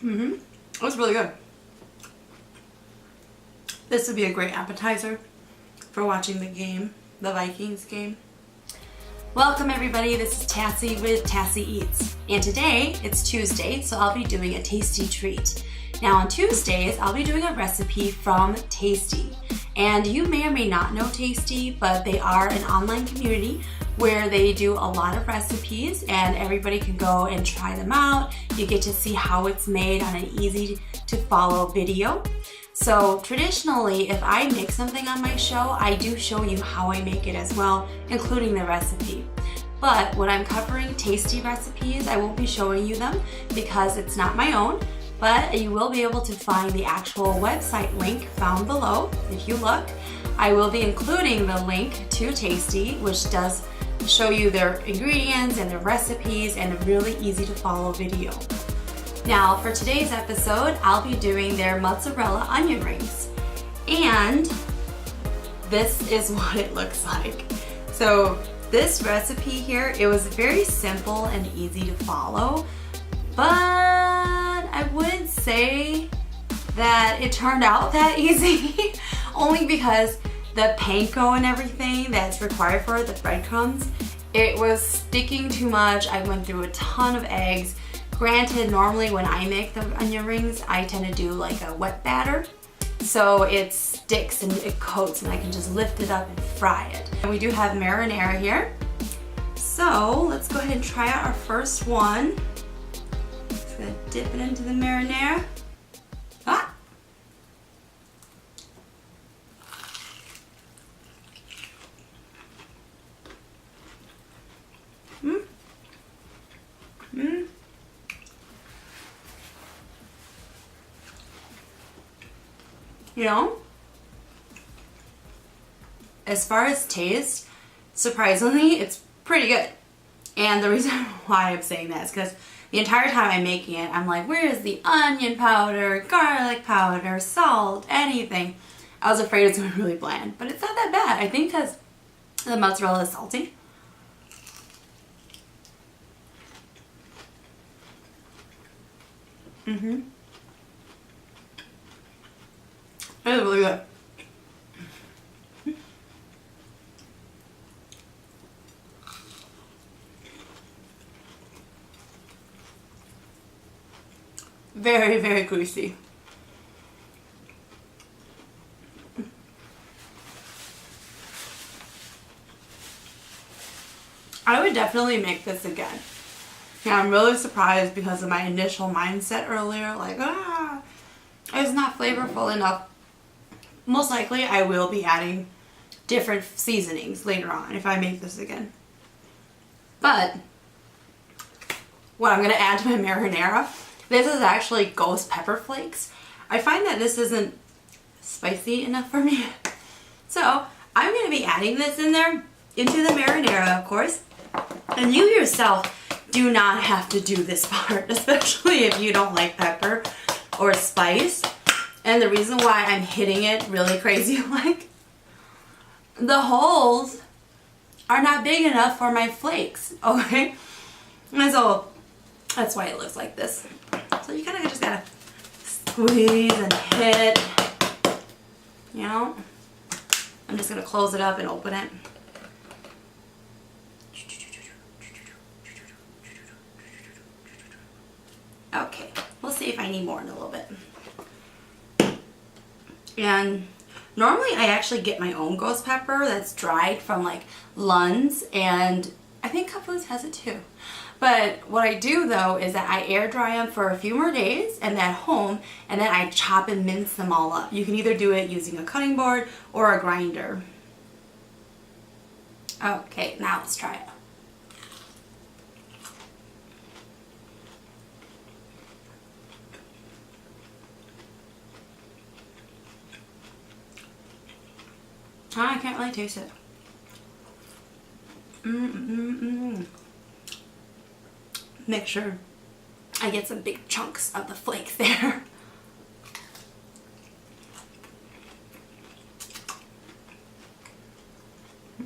It was really good. This would be a great appetizer for watching the game, the Vikings game. Welcome everybody, this is Tassie with Tassie Eats. And today, it's Tuesday, so I'll be doing a tasty treat. Now on Tuesdays, I'll be doing a recipe from Tasty. And you may or may not know Tasty, but they are an online community where they do a lot of recipes and everybody can go and try them out. You get to see how it's made on an easy to follow video. So traditionally, if I make something on my show, I do show you how I make it as well, including the recipe. But when I'm covering Tasty recipes, I won't be showing you them because it's not my own, but you will be able to find the actual website link found below. If you look, I will be including the link to Tasty, which does show you their ingredients and their recipes and a really easy to follow video. Now for today's episode, I'll be doing their mozzarella onion rings. And this is what it looks like. So this recipe here, it was very simple and easy to follow, but I wouldn't say that it turned out that easy, only because the panko and everything that's required for it, the breadcrumbs, it was sticking too much. I went through a ton of eggs. Granted, normally when I make the onion rings, I tend to do like a wet batter. So it sticks and it coats and I can just lift it up and fry it. And we do have marinara here. So let's go ahead and try out our first one. Just gonna dip it into the marinara. Ah! Mmm. Mmm. You know, as far as taste, surprisingly, it's pretty good. And the reason why I'm saying that is because the entire time I'm making it, I'm like, where is the onion powder, garlic powder, salt, anything? I was afraid it's going to be really bland, but it's not that bad. I think because the mozzarella is salty. It is really good. Very, very greasy. I would definitely make this again. Yeah, I'm really surprised because of my initial mindset earlier, like, it's not flavorful enough. Most likely I will be adding different seasonings later on if I make this again. But what I'm going to add to my marinara, this is actually ghost pepper flakes. I find that this isn't spicy enough for me. So I'm going to be adding this in there into the marinara, of course. And you yourself do not have to do this part, especially if you don't like pepper or spice. And the reason why I'm hitting it really crazy, like, the holes are not big enough for my flakes, okay? And so that's why it looks like this. So you kind of just gotta squeeze and hit, you know? I'm just gonna close it up and open it. Okay, we'll see if I need more in a little bit. And normally I actually get my own ghost pepper that's dried from like Lund's, and I think Cup Foods has it too. But what I do though is that I air dry them for a few more days and then at home, and then I chop and mince them all up. You can either do it using a cutting board or a grinder. Okay, now let's try it. I can't really taste it. Make sure I get some big chunks of the flake there.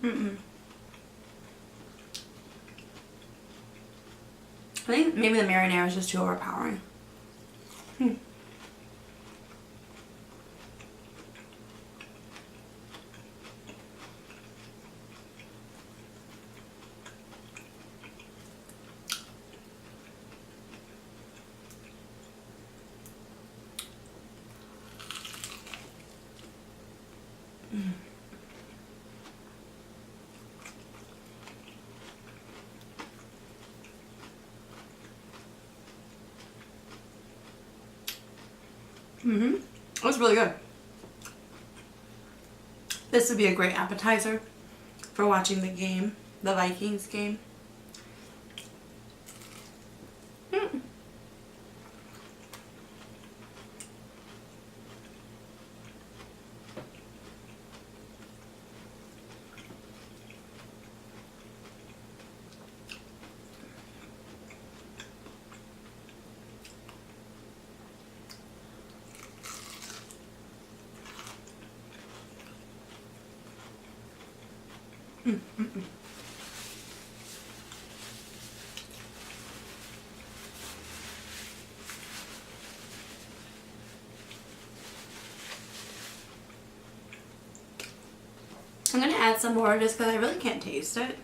I think maybe the marinara is just too overpowering. It was really good. This would be a great appetizer for watching the game, the Vikings game. I'm going to add some more just because I really can't taste it.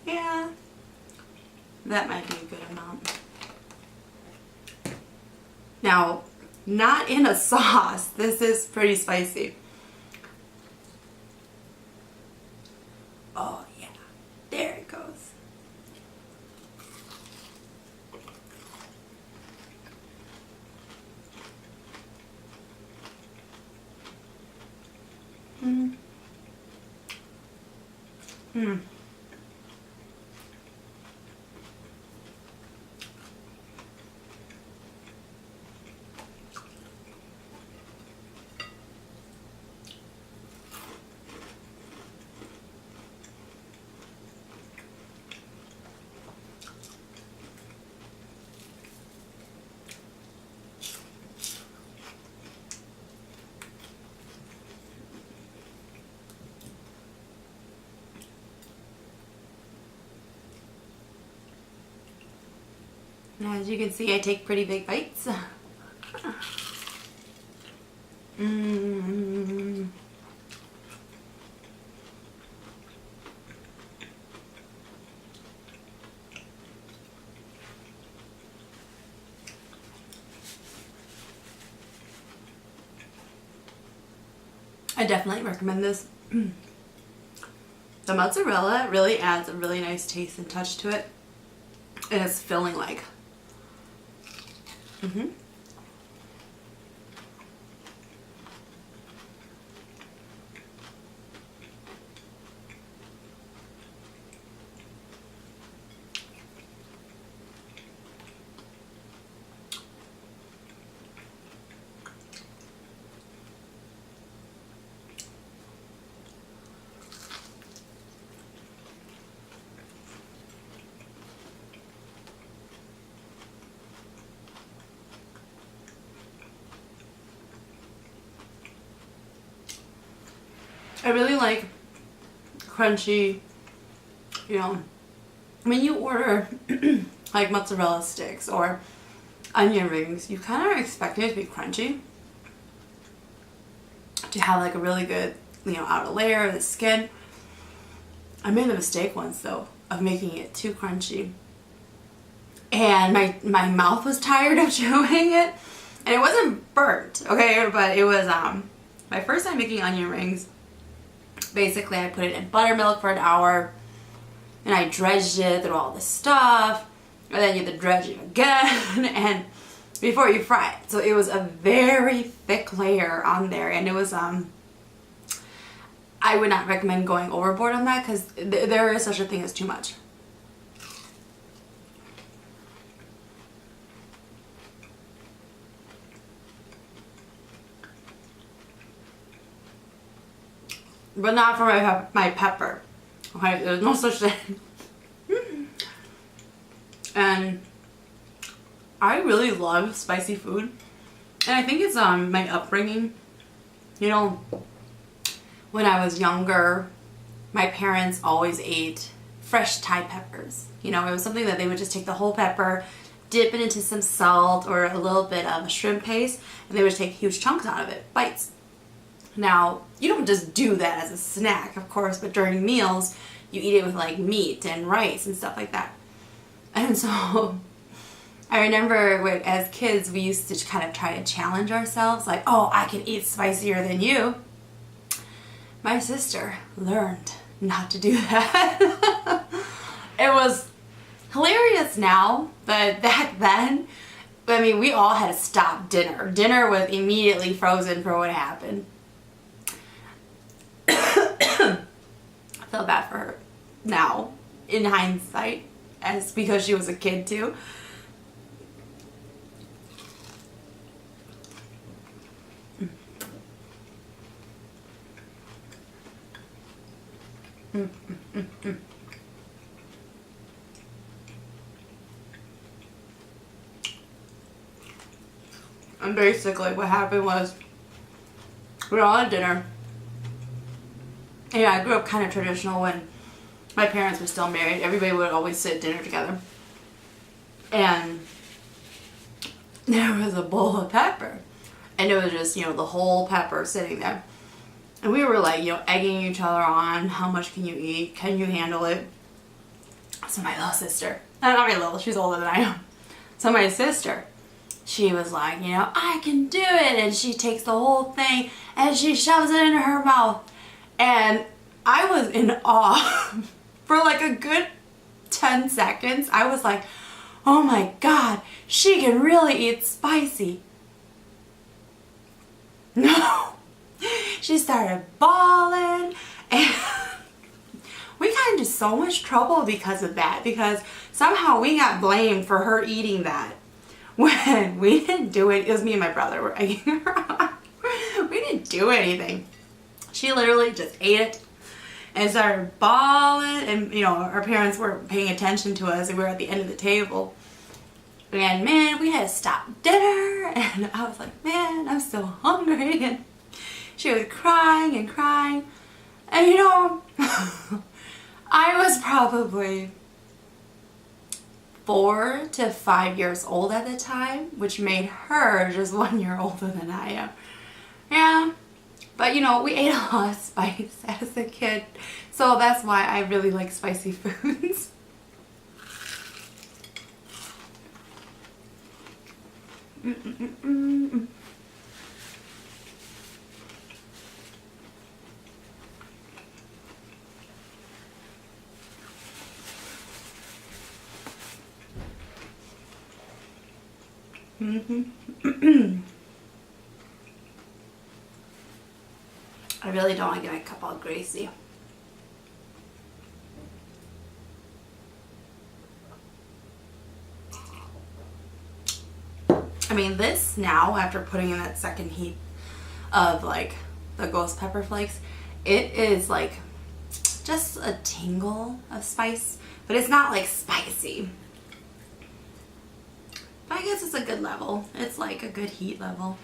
Yeah, that might be a good amount. Now, not in a sauce. This is pretty spicy. Oh yeah, there it goes. And as you can see, I take pretty big bites. I definitely recommend this. The mozzarella really adds a really nice taste and touch to it. And it's filling like. I really like crunchy, you know, when you order like mozzarella sticks or onion rings, you kind of are expecting it to be crunchy, to have like a really good, you know, outer layer of the skin. I made the mistake once though of making it too crunchy, and my mouth was tired of chewing it, and it wasn't burnt, okay, but it was my first time making onion rings. Basically, I put it in buttermilk for an hour, and I dredged it through all this stuff, and then you have to dredge it again, and before you fry it. So it was a very thick layer on there, and it was, I would not recommend going overboard on that, because there is such a thing as too much. But not for my pepper. Okay, there's no such thing. And I really love spicy food. And I think it's my upbringing. You know, when I was younger, my parents always ate fresh Thai peppers. You know, it was something that they would just take the whole pepper, dip it into some salt or a little bit of a shrimp paste, and they would take huge chunks out of it, bites. Now, you don't just do that as a snack, of course, but during meals, you eat it with like meat and rice and stuff like that. And so I remember as kids, we used to kind of try to challenge ourselves, like, oh, I can eat spicier than you. My sister learned not to do that. It was hilarious now, but back then, I mean, we all had to stop dinner. Dinner was immediately frozen for what happened. I feel bad for her now, in hindsight, as because she was a kid too. And basically what happened was we were all at dinner. Yeah, I grew up kind of traditional when my parents were still married. Everybody would always sit at dinner together. And there was a bowl of pepper. And it was just, you know, the whole pepper sitting there. And we were like, you know, egging each other on. How much can you eat? Can you handle it? So my little sister, not very little, she's older than I am. So my sister, she was like, you know, I can do it. And she takes the whole thing and she shoves it into her mouth. And I was in awe for like a good 10 seconds. I was like, oh my God, she can really eat spicy. No. She started bawling, and we got into so much trouble because of that, because somehow we got blamed for her eating that when we didn't do it. It was me and my brother were egging her on. We didn't do anything. She literally just ate it and started bawling, and you know, our parents weren't paying attention to us and we were at the end of the table. And man, we had to stop dinner, and I was like, man, I'm still hungry. And she was crying and crying. And you know, I was probably 4 to 5 years old at the time, which made her just 1 year older than I am. Yeah, but you know, we ate a lot of spice as a kid, so that's why I really like spicy foods. I really don't want to get my cup all greasy. I mean, this now, after putting in that second heat of like the ghost pepper flakes, it is like just a tingle of spice, but it's not like spicy. But I guess it's a good level. It's like a good heat level.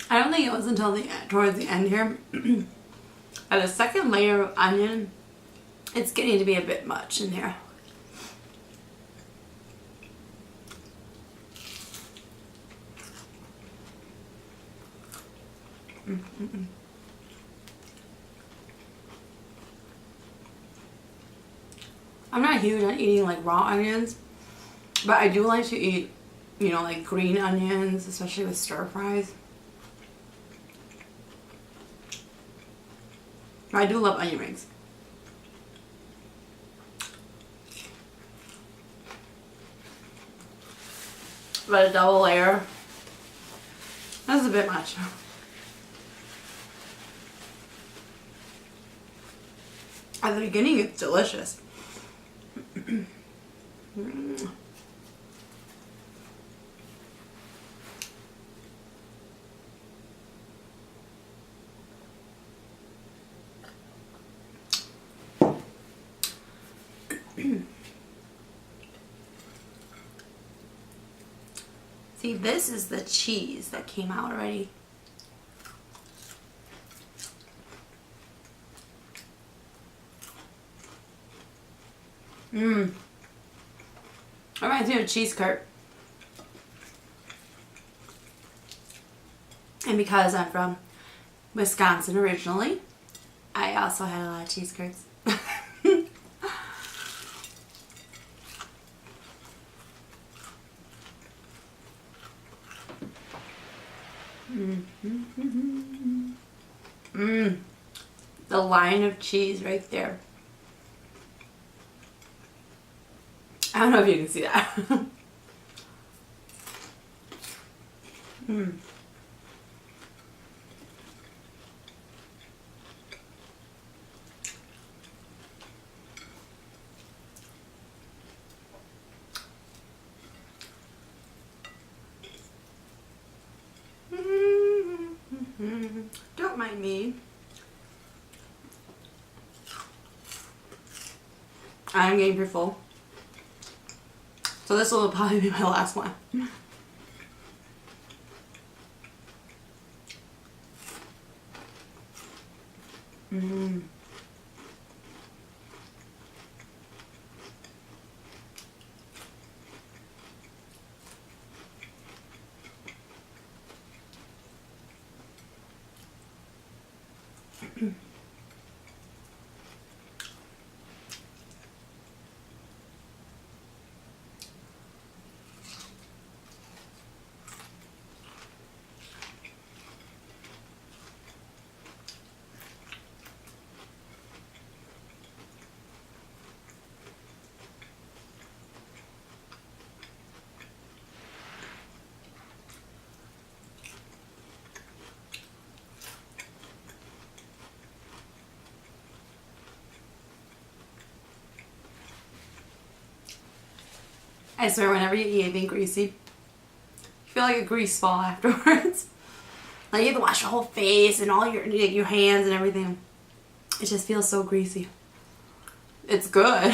I don't think it was until towards the end here, at the second layer of onion, it's getting to be a bit much in here. I'm not huge on eating like raw onions, but I do like to eat, you know, like green onions, especially with stir fries. I do love onion rings. But a double layer, that's a bit much. At the beginning, it's delicious. See, this is the cheese that came out already. Reminds me of cheese curd. And because I'm from Wisconsin originally, I also had a lot of cheese curds. The line of cheese right there. I don't know if you can see that. Don't mind me. I'm getting pretty full. So this will probably be my last one. I swear, whenever you eat anything greasy, you feel like a grease ball afterwards. Like you have to wash your whole face and all your hands and everything. It just feels so greasy. It's good.